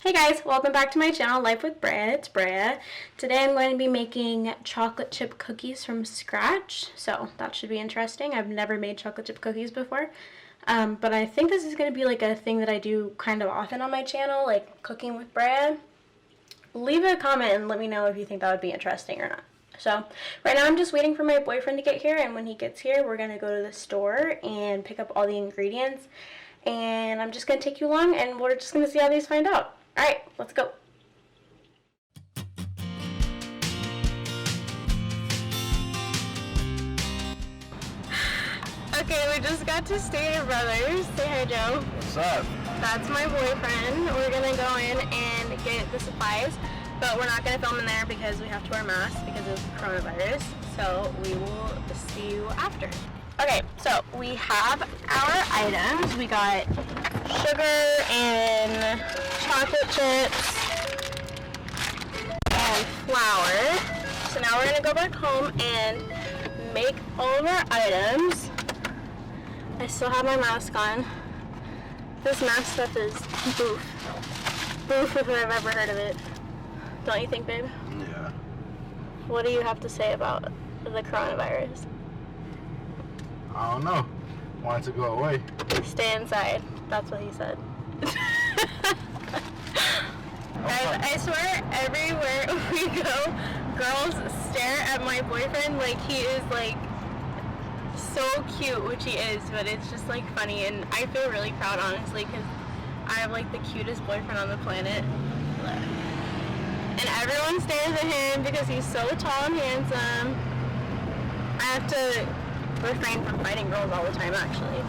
Hey guys, welcome back to my channel, Life with Braya. It's Braya. Today I'm going to be making chocolate chip cookies from scratch, so that should be interesting. I've never made chocolate chip cookies before, but I think this is going to be like a thing that I do kind of often on my channel, like cooking with Braya. Leave a comment and let me know if you think that would be interesting or not. So right now I'm just waiting for my boyfriend to get here, and when he gets here we're going to go to the store and pick up all the ingredients, and I'm just going to take you along and we're just going to see how these find out. Alright, let's go. Okay, we just got to Stater Brothers. Say hi, Joe. What's up? That's my boyfriend. We're gonna go in and get the supplies, but we're not gonna film in there because we have to wear masks because of coronavirus. So we will see you after. Okay, so we have our items. We got sugar and chocolate chips and flour. So now we're gonna go back home and make all of our items. I still have my mask on. This mask stuff is boof. Boof if I've ever heard of it. Don't you think, babe? Yeah. What do you have to say about the coronavirus? I don't know. Want it to go away. Stay inside. That's what he said. Guys, I swear everywhere we go, girls stare at my boyfriend like he is like so cute, which he is, but it's just like funny, and I feel really proud honestly because I have like the cutest boyfriend on the planet. And everyone stares at him because he's so tall and handsome. I have to refrain from fighting girls all the time, actually.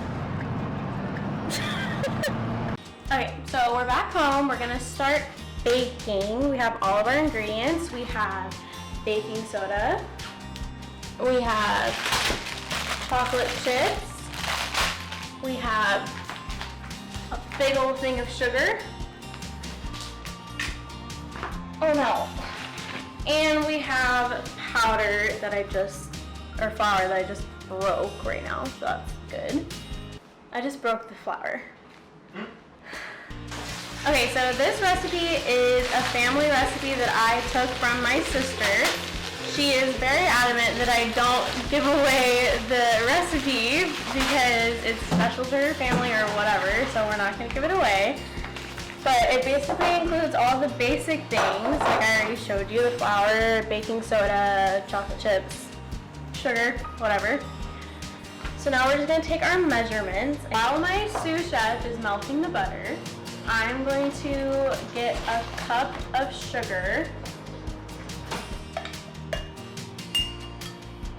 Okay, so we're back home. We're gonna start baking. We have all of our ingredients. We have baking soda. We have chocolate chips. We have a big old thing of sugar. Oh no. And we have powder that or flour that I just broke right now, so that's good. I just broke the flour. Okay, so this recipe is a family recipe that I took from my sister. She is very adamant that I don't give away the recipe because it's special to her family or whatever, so we're not going to give it away. But it basically includes all the basic things, like I already showed you, the flour, baking soda, chocolate chips, sugar, whatever. So now we're just going to take our measurements. While my sous chef is melting the butter, I'm going to get a cup of sugar.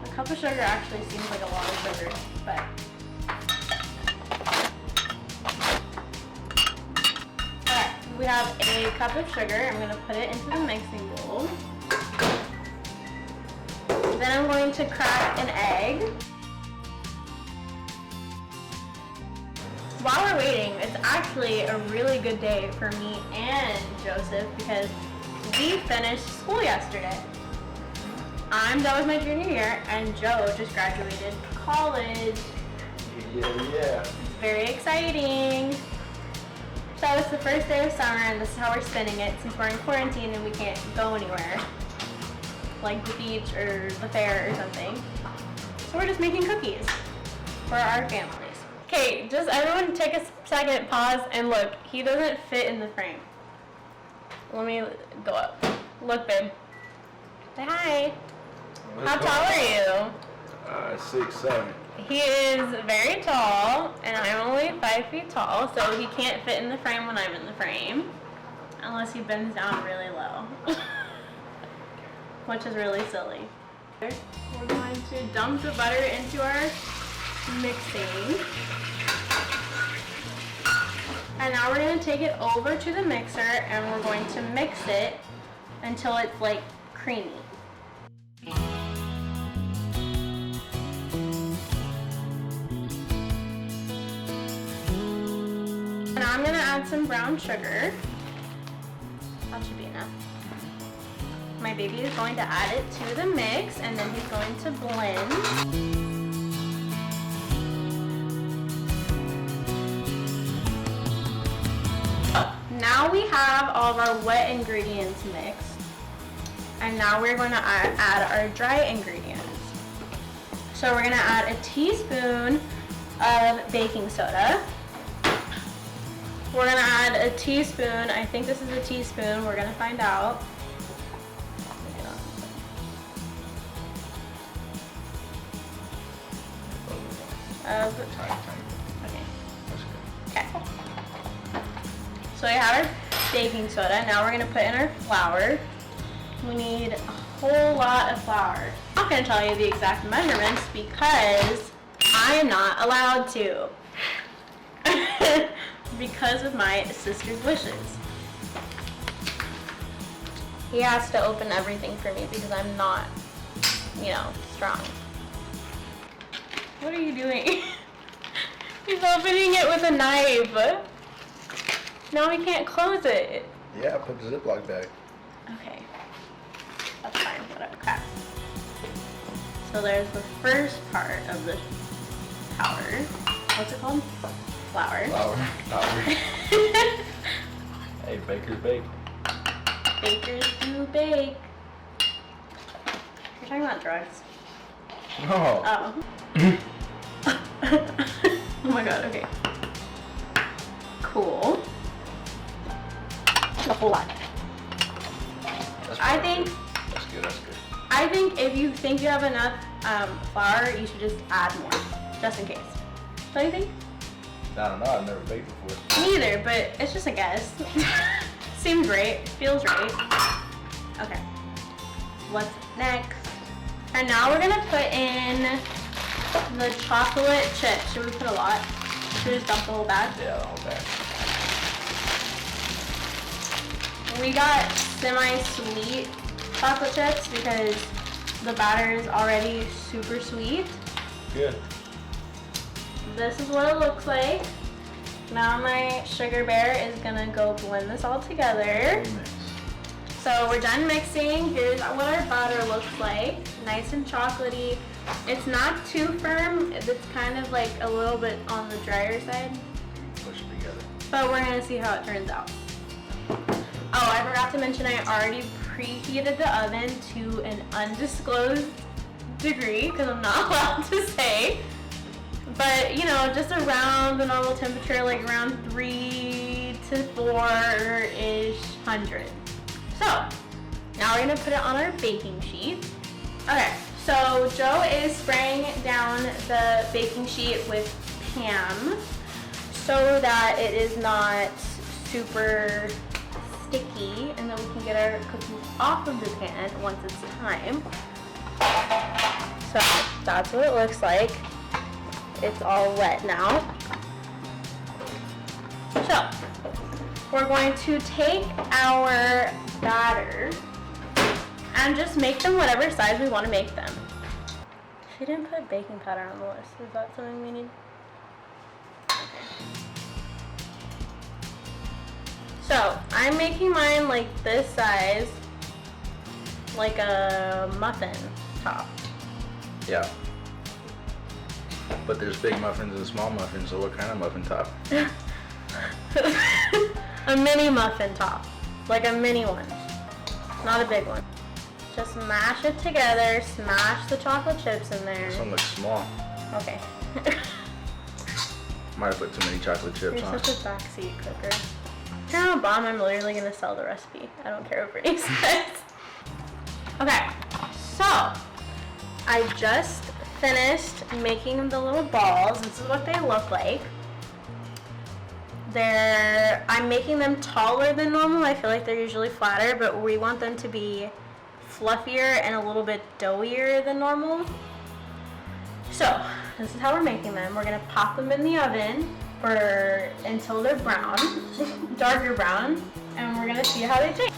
A cup of sugar actually seems like a lot of sugar, but alright, we have a cup of sugar. I'm going to put it into the mixing bowl. Then I'm going to crack an egg. While we're waiting, it's actually a really good day for me and Joseph because we finished school yesterday. I'm done with my junior year, and Joe just graduated college. Yeah. It's very exciting. So it's the first day of summer, and this is how we're spending it since we're in quarantine and we can't go anywhere, like the beach or the fair or something. So we're just making cookies for our families. Okay, just everyone take a second, pause, and look. He doesn't fit in the frame. Let me go up. Look, babe. Say hi. How tall are you? 6'7". He is very tall, and I'm only 5 feet tall, so he can't fit in the frame when I'm in the frame, unless he bends down really low, which is really silly. We're going to dump the butter into our mixing. And now we're going to take it over to the mixer and we're going to mix it until it's like creamy. And now I'm going to add some brown sugar. That should be enough. My baby is going to add it to the mix, and then he's going to blend. Now we have all of our wet ingredients mixed. And now we're going to add our dry ingredients. So we're going to add a teaspoon of baking soda. We're going to add a teaspoon, I think this is a teaspoon, we're going to find out. Okay. So we have our baking soda. Now we're going to put in our flour. We need a whole lot of flour. I'm not going to tell you the exact measurements because I am not allowed to. Because of my sister's wishes. He has to open everything for me because I'm not, strong. What are you doing? He's opening it with a knife. Now we can't close it. Yeah, put the Ziploc bag. Okay. That's fine, whatever. Okay. So there's the first part of the powder. What's it called? Flour. Flour. Hey, bakers bake. Bakers do bake. You're talking about drugs. No. Oh. Oh my god, okay. Cool. A whole lot. That's good. I think if you think you have enough flour, you should just add more, just in case. Don't you think? I don't know, I've never baked before. Me either, but it's just a guess. Seems right, feels right. Okay, what's next? And now we're gonna put in the chocolate chips. Should we put a lot? Should we just dump the whole bag? Yeah, the whole bag. We got semi-sweet chocolate chips because the batter is already super sweet. Good. This is what it looks like. Now my sugar bear is gonna go blend this all together. So we're done mixing. Here's what our batter looks like. Nice and chocolatey. It's not too firm. It's kind of like a little bit on the drier side. Push it together. But we're gonna see how it turns out. Oh, I forgot to mention I already preheated the oven to an undisclosed degree because I'm not allowed to say. But, just around the normal temperature, like around 3 to 4-ish hundred. So, now we're gonna put it on our baking sheet. Okay, so Joe is spraying down the baking sheet with Pam so that it is not super sticky and then we can get our cookies off of the pan once it's time. So that's what it looks like. It's all wet now. So we're going to take our batter and just make them whatever size we want to make them. She didn't put baking powder on the list. Is that something we need? So, I'm making mine like this size, like a muffin top. Yeah. But there's big muffins and small muffins, so what kind of muffin top? A mini muffin top. Like a mini one. Not a big one. Just mash it together, smash the chocolate chips in there. This one looks small. Okay. Might have put too many chocolate chips You're on. such a backseat cooker. You know how bomb I'm literally gonna sell the recipe. I don't care what Brittany says. Okay, so I just finished making the little balls. This is what they look like. I'm making them taller than normal. I feel like they're usually flatter, but we want them to be fluffier and a little bit doughier than normal. So this is how we're making them. We're gonna pop them in the oven until they're brown, darker brown, and we're gonna see how they taste.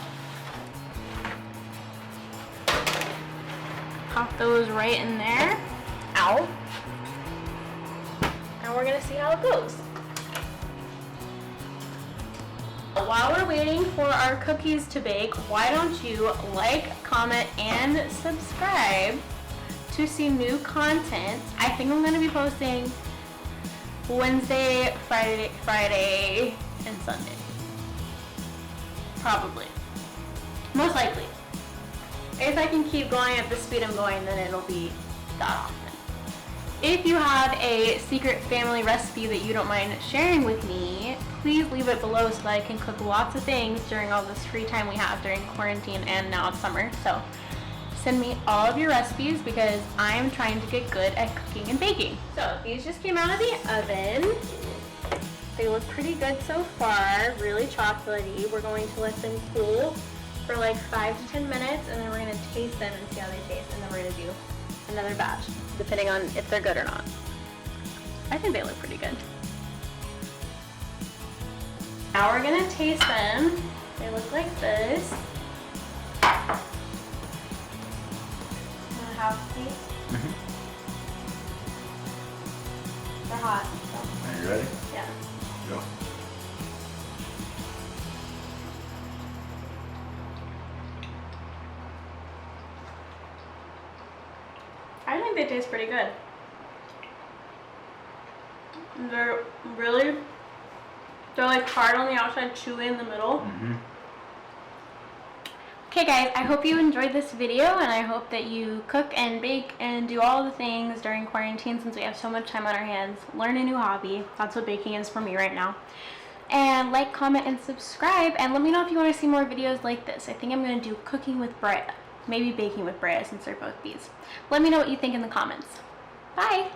Pop those right in there. Ow. And we're gonna see how it goes. While we're waiting for our cookies to bake, why don't you like, comment, and subscribe to see new content. I think I'm gonna be posting Wednesday, Friday, and Sunday. Probably. Most likely. If I can keep going at the speed I'm going, then it'll be that often. If you have a secret family recipe that you don't mind sharing with me, please leave it below so that I can cook lots of things during all this free time we have during quarantine and now it's summer. So send me all of your recipes because I'm trying to get good at cooking and baking. So these just came out of the oven. They look pretty good so far, really chocolatey. We're going to let them cool for like 5 to 10 minutes and then we're going to taste them and see how they taste, and then we're going to do another batch depending on if they're good or not. I think they look pretty good. Now we're going to taste them. They look like this. Have to taste. They're hot. So. Are you ready? Yeah. Go. I think they taste pretty good. They're like hard on the outside, chewy in the middle. Okay guys, I hope you enjoyed this video and I hope that you cook and bake and do all the things during quarantine since we have so much time on our hands. Learn a new hobby. That's what baking is for me right now. And like, comment, and subscribe, and let me know if you want to see more videos like this. I think I'm going to do cooking with Braya. Maybe baking with Braya since they're both bees. Let me know what you think in the comments. Bye!